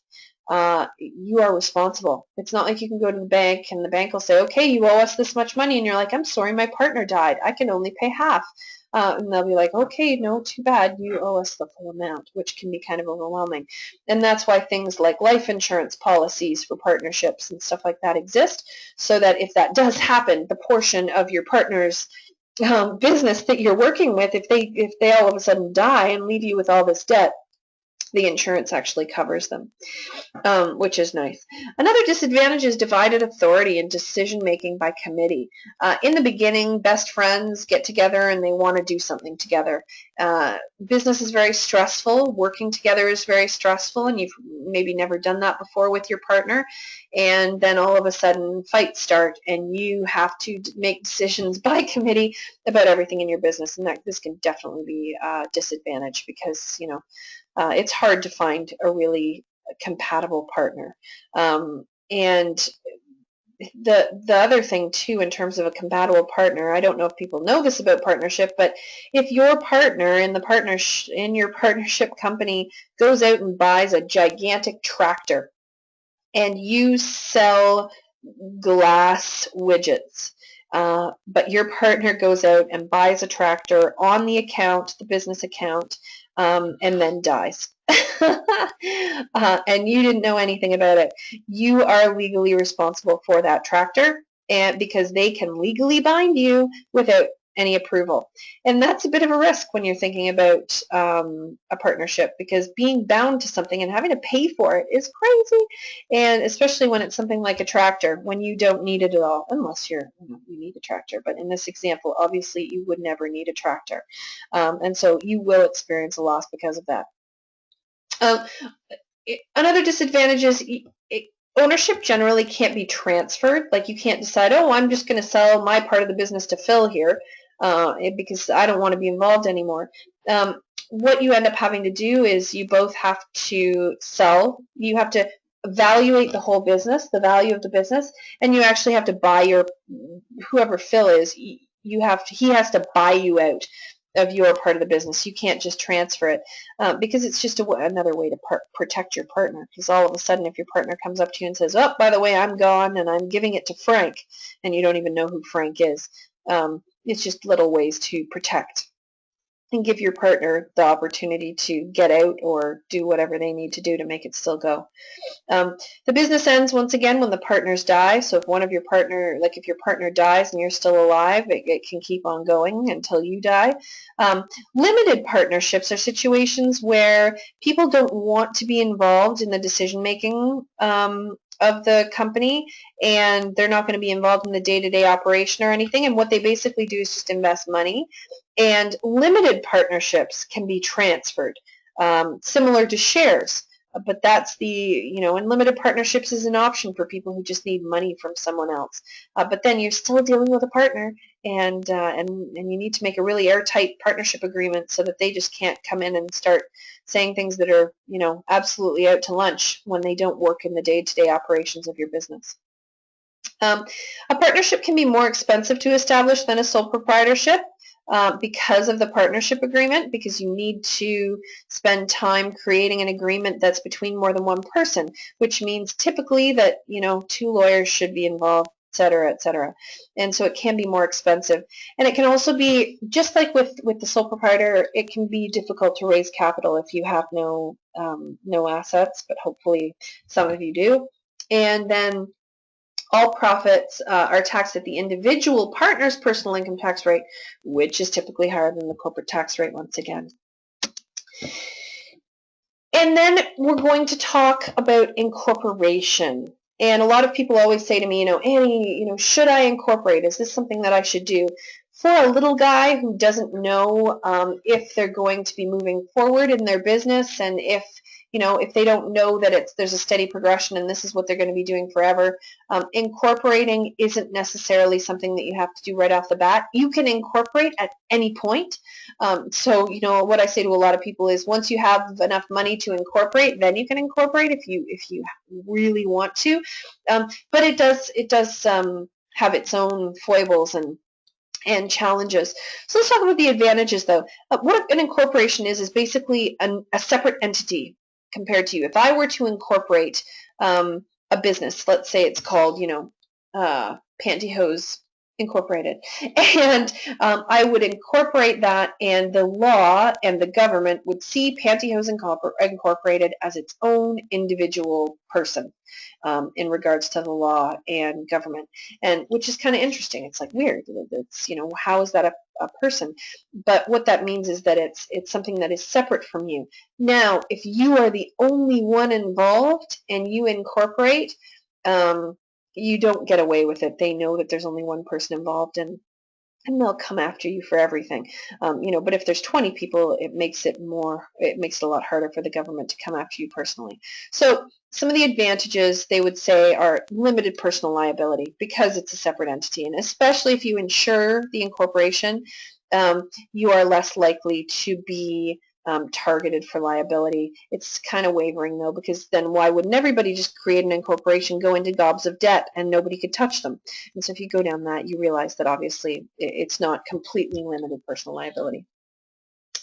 you are responsible. It's not like you can go to the bank and the bank will say, okay, you owe us this much money, and you're like, I'm sorry, my partner died. I can only pay half. And they'll be like, okay, no, too bad, you owe us the full amount, which can be kind of overwhelming. And that's why things like life insurance policies for partnerships and stuff like that exist, so that if that does happen, the portion of your partner's business that you're working with, if they all of a sudden die and leave you with all this debt, the insurance actually covers them, which is nice. Another disadvantage is divided authority and decision making by committee. In the beginning, best friends get together and they want to do something together. Business is very stressful. Working together is very stressful, and you've maybe never done that before with your partner. And then all of a sudden fights start and you have to make decisions by committee about everything in your business, and this can definitely be a disadvantage because it's hard to find a really compatible partner. And the other thing too, in terms of a compatible partner, I don't know if people know this about partnership, but if your partner in your partnership company goes out and buys a gigantic tractor and you sell glass widgets, but your partner goes out and buys a tractor on the account, the business account, and then dies. And you didn't know anything about it. You are legally responsible for that tractor, and because they can legally bind you without any approval. And that's a bit of a risk when you're thinking about a partnership, because being bound to something and having to pay for it is crazy, and especially when it's something like a tractor, when you don't need it at all, unless you need a tractor. But in this example, obviously you would never need a tractor, and so you will experience a loss because of that. Another disadvantage is ownership generally can't be transferred. Like, you can't decide, oh, I'm just going to sell my part of the business to Phil here because I don't want to be involved anymore. What you end up having to do is you both have to sell. You have to evaluate the whole business, the value of the business, and you actually have to buy whoever Phil is, he has to buy you out of your part of the business. You can't just transfer it because it's just another way to protect your partner. Because all of a sudden, if your partner comes up to you and says, oh, by the way, I'm gone and I'm giving it to Frank, and you don't even know who Frank is, it's just little ways to protect and give your partner the opportunity to get out or do whatever they need to do to make it still go. The business ends once again when the partners die. So if if your partner dies and you're still alive, it can keep on going until you die. Limited partnerships are situations where people don't want to be involved in the decision making of the company, and they're not going to be involved in the day-to-day operation or anything, and what they basically do is just invest money. And limited partnerships can be transferred, similar to shares. But that's and limited partnerships is an option for people who just need money from someone else. But then you're still dealing with a partner, and you need to make a really airtight partnership agreement so that they just can't come in and start saying things that are, absolutely out to lunch when they don't work in the day-to-day operations of your business. A partnership can be more expensive to establish than a sole proprietorship because of the partnership agreement, because you need to spend time creating an agreement that's between more than one person, which means typically that, two lawyers should be involved, et cetera, et cetera. And so it can be more expensive. And it can also be, just like with the sole proprietor, it can be difficult to raise capital if you have no assets, but hopefully some of you do. And then all profits are taxed at the individual partner's personal income tax rate, which is typically higher than the corporate tax rate once again. And then we're going to talk about incorporation. And a lot of people always say to me, Annie, should I incorporate? Is this something that I should do? For a little guy who doesn't know if they're going to be moving forward in their business, and if they don't know that there's a steady progression and this is what they're going to be doing forever, incorporating isn't necessarily something that you have to do right off the bat. You can incorporate at any point. So what I say to a lot of people is, once you have enough money to incorporate, then you can incorporate if you really want to. But it does have its own foibles and challenges. So let's talk about the advantages, though. What an incorporation is basically a separate entity compared to you. If I were to incorporate a business, let's say it's called, Pantyhose Incorporated, and I would incorporate that, and the law and the government would see Pantyhose Incorporated as its own individual person in regards to the law and government, and which is kind of interesting. It's like weird. It's, how is that a person? But what that means is that it's something that is separate from you. Now, if you are the only one involved and you incorporate, you don't get away with it. They know that there's only one person involved, and they'll come after you for everything. But if there's 20 people, it makes it a lot harder for the government to come after you personally. So some of the advantages, they would say, are limited personal liability because it's a separate entity, and especially if you insure the incorporation, you are less likely to be targeted for liability. It's kind of wavering, though, because then why wouldn't everybody just create an incorporation, go into gobs of debt, and nobody could touch them? And so if you go down that, you realize that obviously it's not completely limited personal liability.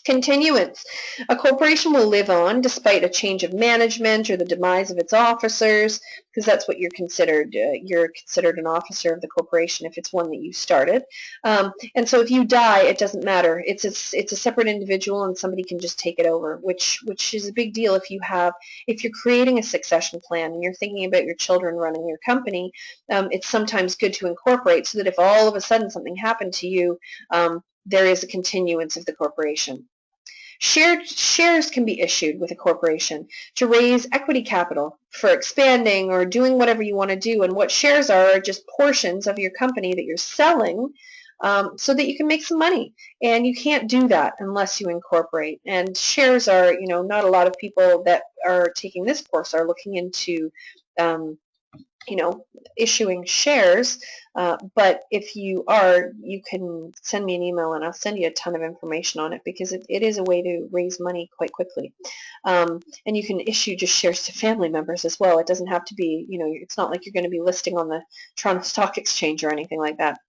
Continuance. A corporation will live on despite a change of management or the demise of its officers, because that's what you're considered. You're considered an officer of the corporation if it's one that you started. And so if you die, it doesn't matter. It's a separate individual, and somebody can just take it over, which is a big deal if you're creating a succession plan and you're thinking about your children running your company. It's sometimes good to incorporate so that if all of a sudden something happened to you, there is a continuance of the corporation. Shares can be issued with a corporation to raise equity capital for expanding or doing whatever you want to do. And what shares are just portions of your company that you're selling so that you can make some money. And you can't do that unless you incorporate. And shares are, not a lot of people that are taking this course are looking into issuing shares, but if you are, you can send me an email and I'll send you a ton of information on it, because it is a way to raise money quite quickly. And you can issue just shares to family members as well. It doesn't have to be, it's not like you're going to be listing on the Toronto Stock Exchange or anything like that.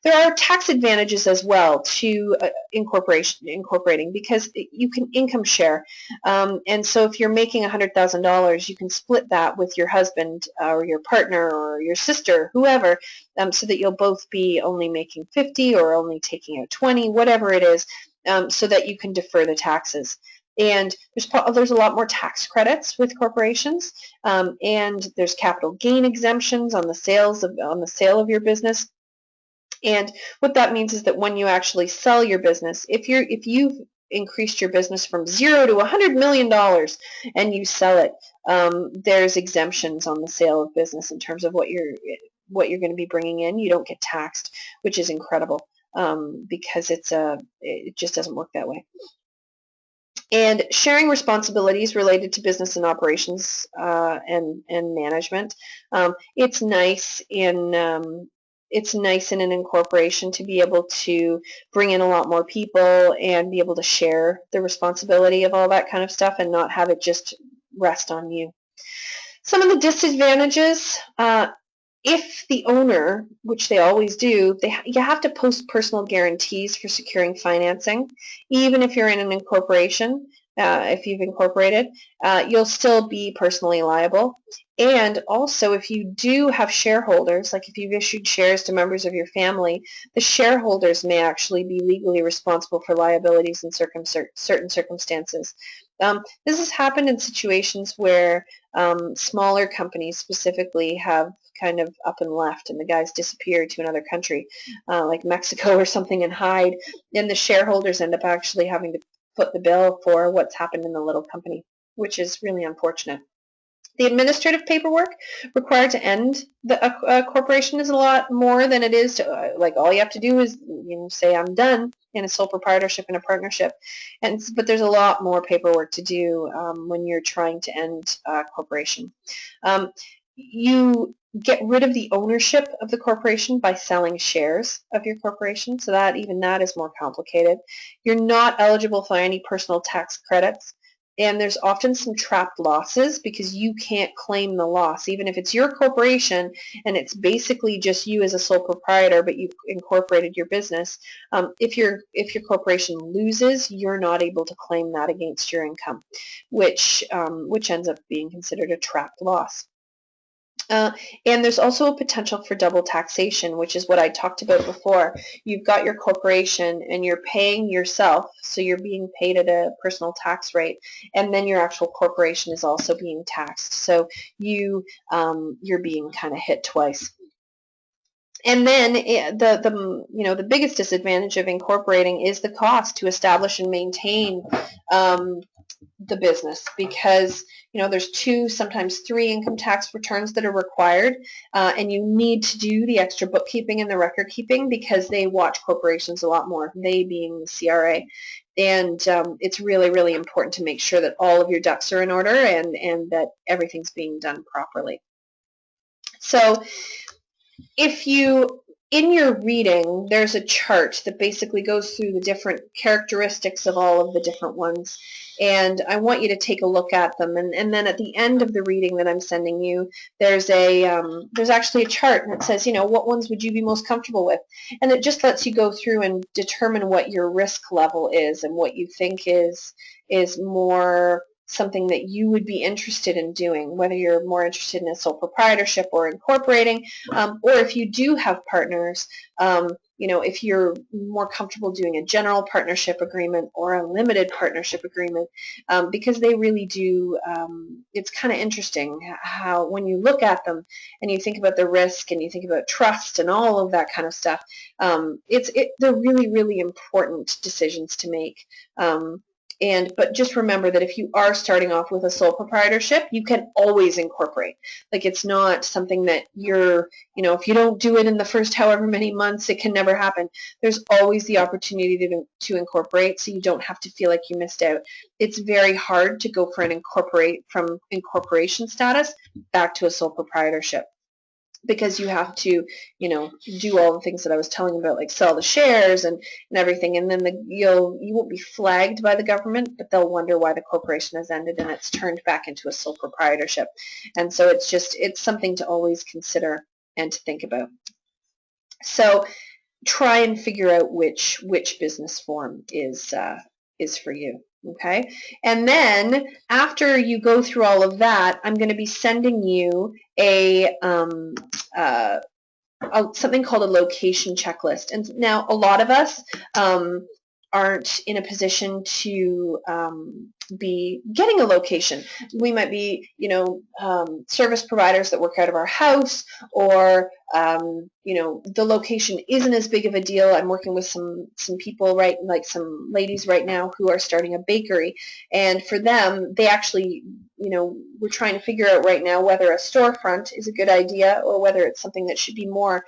There are tax advantages as well to incorporating, because you can income share. And so if you're making $100,000, you can split that with your husband or your partner or your sister, whoever, so that you'll both be only making 50 or only taking out 20, whatever it is, so that you can defer the taxes. And there's a lot more tax credits with corporations, and there's capital gain exemptions on the sale of your business. And what that means is that when you actually sell your business, if you've increased your business from $0 to $100 million and you sell it, there's exemptions on the sale of business in terms of what you're going to be bringing in. You don't get taxed, which is incredible, because it just doesn't work that way. And sharing responsibilities related to business and operations and management. It's nice in an incorporation to be able to bring in a lot more people and be able to share the responsibility of all that kind of stuff and not have it just rest on you. Some of the disadvantages, if the owner, which they always do, you have to post personal guarantees for securing financing. Even if you're in an incorporation, if you've incorporated, you'll still be personally liable. And also, if you do have shareholders, like if you've issued shares to members of your family, the shareholders may actually be legally responsible for liabilities in certain circumstances. This has happened in situations where smaller companies specifically have kind of up and left and the guys disappeared to another country like Mexico or something and hide, and the shareholders end up actually having to foot the bill for what's happened in the little company, which is really unfortunate. The administrative paperwork required to end a corporation is a lot more than it is to, like, all you have to do is say I'm done in a sole proprietorship and a partnership. But there's a lot more paperwork to do when you're trying to end a corporation. You get rid of the ownership of the corporation by selling shares of your corporation, so that even that is more complicated. You're not eligible for any personal tax credits. And there's often some trapped losses because you can't claim the loss. Even if it's your corporation and it's basically just you as a sole proprietor, but you've incorporated your business, if your corporation loses, you're not able to claim that against your income, which ends up being considered a trapped loss. And there's also a potential for double taxation, which is what I talked about before. You've got your corporation and you're paying yourself, so you're being paid at a personal tax rate, and then your actual corporation is also being taxed. So you're being kind of hit twice. And then the biggest disadvantage of incorporating is the cost to establish and maintain the business, because there's 2, sometimes 3 income tax returns that are required, and you need to do the extra bookkeeping and the record keeping because they watch corporations a lot more, they being the CRA. And it's really, really important to make sure that all of your ducks are in order and that everything's being done properly. So in your reading, there's a chart that basically goes through the different characteristics of all of the different ones, and I want you to take a look at them. And then at the end of the reading that I'm sending you, there's actually a chart, and it says, what ones would you be most comfortable with? And it just lets you go through and determine what your risk level is and what you think is more something that you would be interested in doing, whether you're more interested in a sole proprietorship or incorporating, or if you do have partners, if you're more comfortable doing a general partnership agreement or a limited partnership agreement, because they really do, it's kind of interesting how when you look at them and you think about the risk and you think about trust and all of that kind of stuff, they're really, really important decisions to make. But just remember that if you are starting off with a sole proprietorship, you can always incorporate. Like, it's not something that if you don't do it in the first however many months, it can never happen. There's always the opportunity to incorporate, so you don't have to feel like you missed out. It's very hard to go from incorporation status back to a sole proprietorship, because you have to, do all the things that I was telling you about, like sell the shares and everything, and then you won't be flagged by the government, but they'll wonder why the corporation has ended and it's turned back into a sole proprietorship. And so it's something to always consider and to think about. So try and figure out which business form is for you. Okay, and then after you go through all of that, I'm going to be sending you something called a location checklist. And now a lot of us aren't in a position to be getting a location. We might be, service providers that work out of our house, or the location isn't as big of a deal. I'm working with some people, right, like some ladies right now who are starting a bakery, and for them, they actually, we're trying to figure out right now whether a storefront is a good idea or whether it's something that should be more,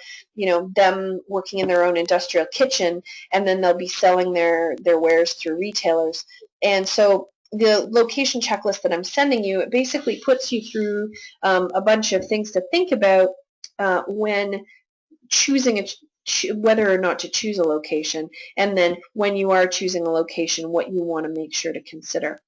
them working in their own industrial kitchen, and then they'll be selling their wares through retailers. And so the location checklist that I'm sending you, it basically puts you through a bunch of things to think about when choosing whether or not to choose a location, and then when you are choosing a location, what you want to make sure to consider.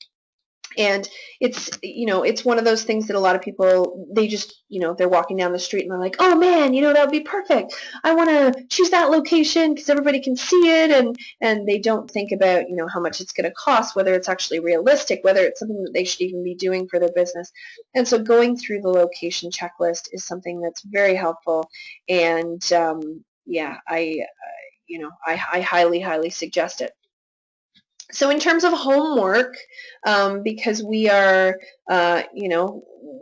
And it's, it's one of those things that a lot of people, they just, they're walking down the street and they're like, oh man, that would be perfect. I want to choose that location because everybody can see it. And they don't think about, how much it's going to cost, whether it's actually realistic, whether it's something that they should even be doing for their business. And so going through the location checklist is something that's very helpful. And yeah, I highly, highly suggest it. So in terms of homework, because we are,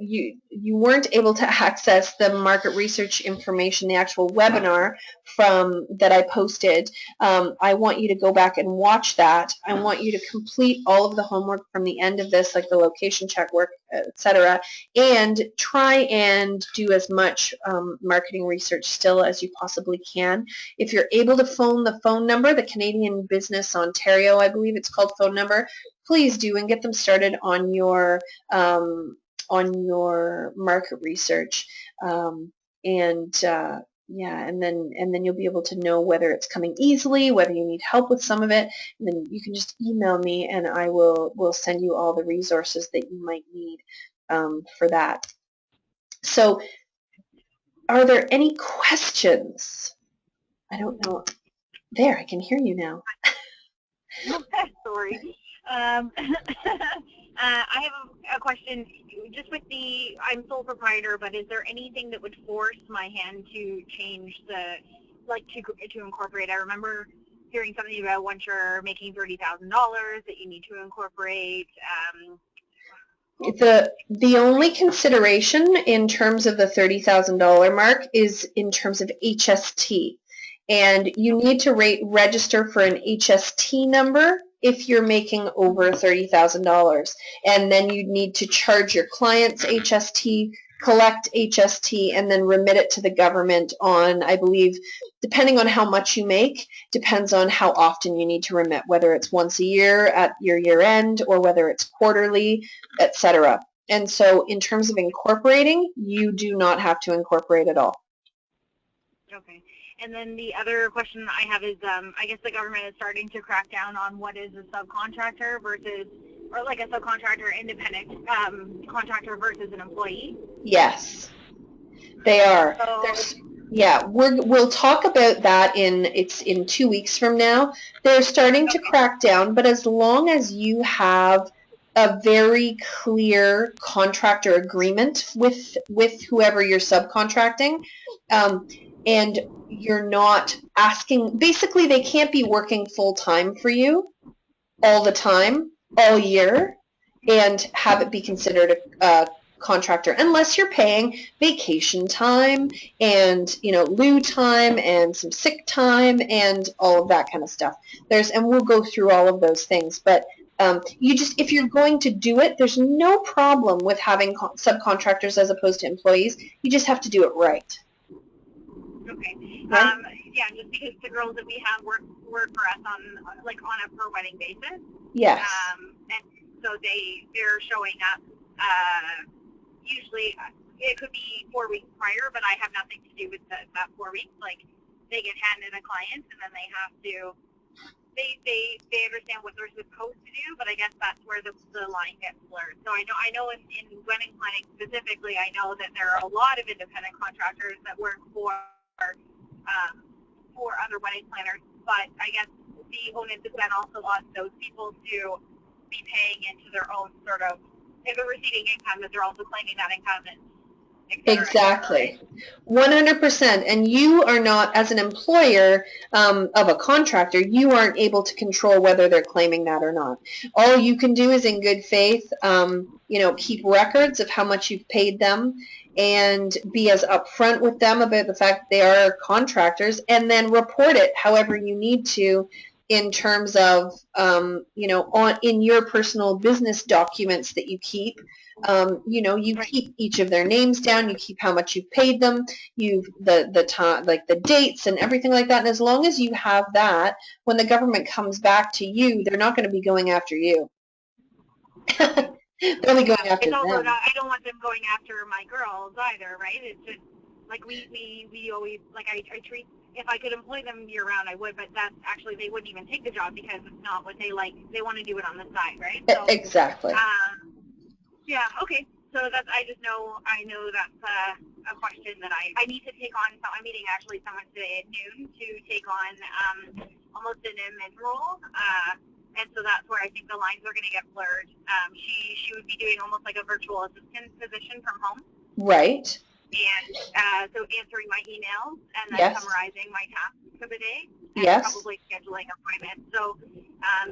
you weren't able to access the market research information, the actual webinar that I posted, I want you to go back and watch that. I want you to complete all of the homework from the end of this, like the location check work, etc., and try and do as much marketing research still as you possibly can. If you're able to phone the phone number, the Canadian Business Ontario, I believe it's called, phone number, please do, and get them started on your market research. Yeah, and then you'll be able to know whether it's coming easily, whether you need help with some of it, and then you can just email me and I will send you all the resources that you might need for that. So are there any questions? I don't know. There, I can hear you now. Sorry. I have a question. Just with I'm sole proprietor, but is there anything that would force my hand to change to incorporate? I remember hearing something about once you're making $30,000 that you need to incorporate. The only consideration in terms of the $30,000 mark is in terms of HST. And you need to register for an HST number if you're making over $30,000. And then you need to charge your clients HST, collect HST, and then remit it to the government on, I believe, depending on how much you make, depends on how often you need to remit, whether it's once a year at your year end or whether it's quarterly, etc. And so in terms of incorporating, you do not have to incorporate at all. Okay. And then the other question I have is, I guess the government is starting to crack down on what is a subcontractor versus, or like a subcontractor independent contractor versus an employee. Yes, they are. So, yeah, we'll talk about that in 2 weeks from now. They're starting to crack down, but as long as you have a very clear contractor agreement with whoever you're subcontracting, and you're not asking, basically they can't be working full-time for you all the time, all year, and have it be considered a contractor, unless you're paying vacation time and lieu time and some sick time and all of that kind of stuff. And we'll go through all of those things, but if you're going to do it, there's no problem with having subcontractors as opposed to employees. You just have to do it right. Okay. Right? Yeah, just because the girls that we have work for us on a per wedding basis. Yes. And so they're showing up. Usually, it could be 4 weeks prior, but I have nothing to do with that 4 weeks. Like, they get handed a client, and then they have to. They understand what they're supposed to do, but I guess that's where the line gets blurred. So I know in wedding planning specifically, I know that there are a lot of independent contractors that work for other wedding planners, but I guess the onus is then also on those people to be paying into their own sort of, if they're receiving income, that they're also claiming that income. Exactly. 100%. And you are not, as an employer of a contractor, you aren't able to control whether they're claiming that or not. All you can do is in good faith, keep records of how much you've paid them and be as upfront with them about the fact that they are contractors, and then report it however you need to in terms of, in your personal business documents that you keep. You keep each of their names down, you keep how much you've paid them, the time, like the dates and everything like that. And as long as you have that, when the government comes back to you, they're not going to be going after you. They're only going after It's also them. not, I don't want them going after my girls either, right? It's just, like, we always, like, I treat, if I could employ them year round, I would, but that's actually, they wouldn't even take the job because it's not what they like. They want to do it on the side, right? So, Exactly. yeah, okay. So that's, I know that's a question that I need to take on. So I'm meeting actually someone today at noon to take on almost an admin role. And so that's where I think the lines are going to get blurred. She would be doing almost like a virtual assistant position from home. Right. And so answering my emails and then Yes. summarizing my tasks for the day and Yes. probably scheduling appointments. So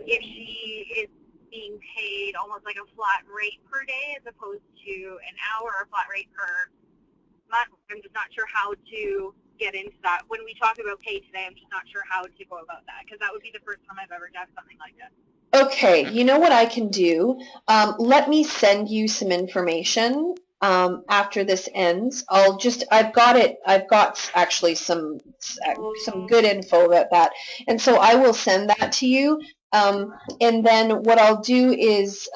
if she is being paid almost like a flat rate per day as opposed to an hour or flat rate per month, I'm just not sure how to get into that. When we talk about pay today, I'm just not sure how to go about that because that would be the first time I've ever done something like that. Okay, you know what I can do? Let me send you some information after this ends. I've got actually some good info about that. And so I will send that to you. And then what I'll do is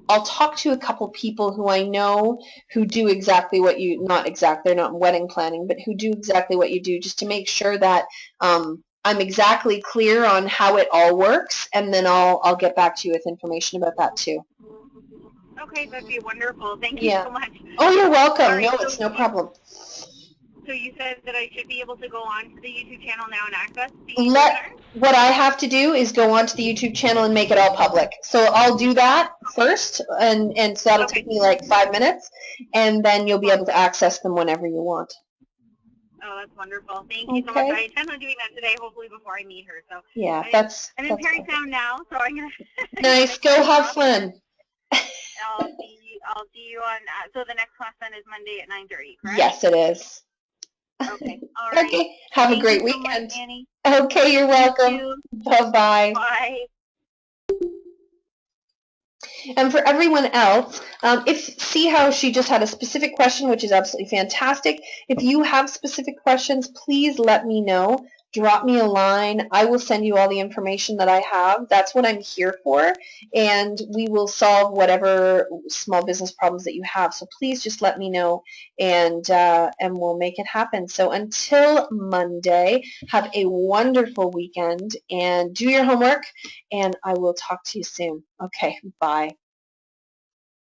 I'll talk to a couple people who I know who do exactly what you, not exact, they're not wedding planning, but who do exactly what you do, just to make sure that I'm exactly clear on how it all works, and then I'll get back to you with information about that too. Okay, that'd be wonderful. Thank you so much. Oh, you're welcome. Right, no, it's no problem. So you said that I should be able to go on to the YouTube channel now and access the webinars? What I have to do is go onto the YouTube channel and make it all public. So I'll do that first, and so that'll take me like 5 minutes, and then you'll be able to access them whenever you want. Oh, that's wonderful. Thank you so much. I intend on doing that today, hopefully before I meet her. So yeah, I'm in Perry Sound now, so I'm gonna. Nice. Go have fun. I'll see you on. So the next class then is Monday at 9:30, correct? Yes, it is. Okay. All right. Okay. Have a great weekend. Thank you so much, Annie. Okay, you're welcome. Bye-bye. Bye. And for everyone else, see how she just had a specific question, which is absolutely fantastic. If you have specific questions, please let me know. Drop me a line. I will send you all the information that I have. That's what I'm here for, and we will solve whatever small business problems that you have. So please just let me know, and we'll make it happen. So until Monday, have a wonderful weekend, and do your homework, and I will talk to you soon. Okay, bye.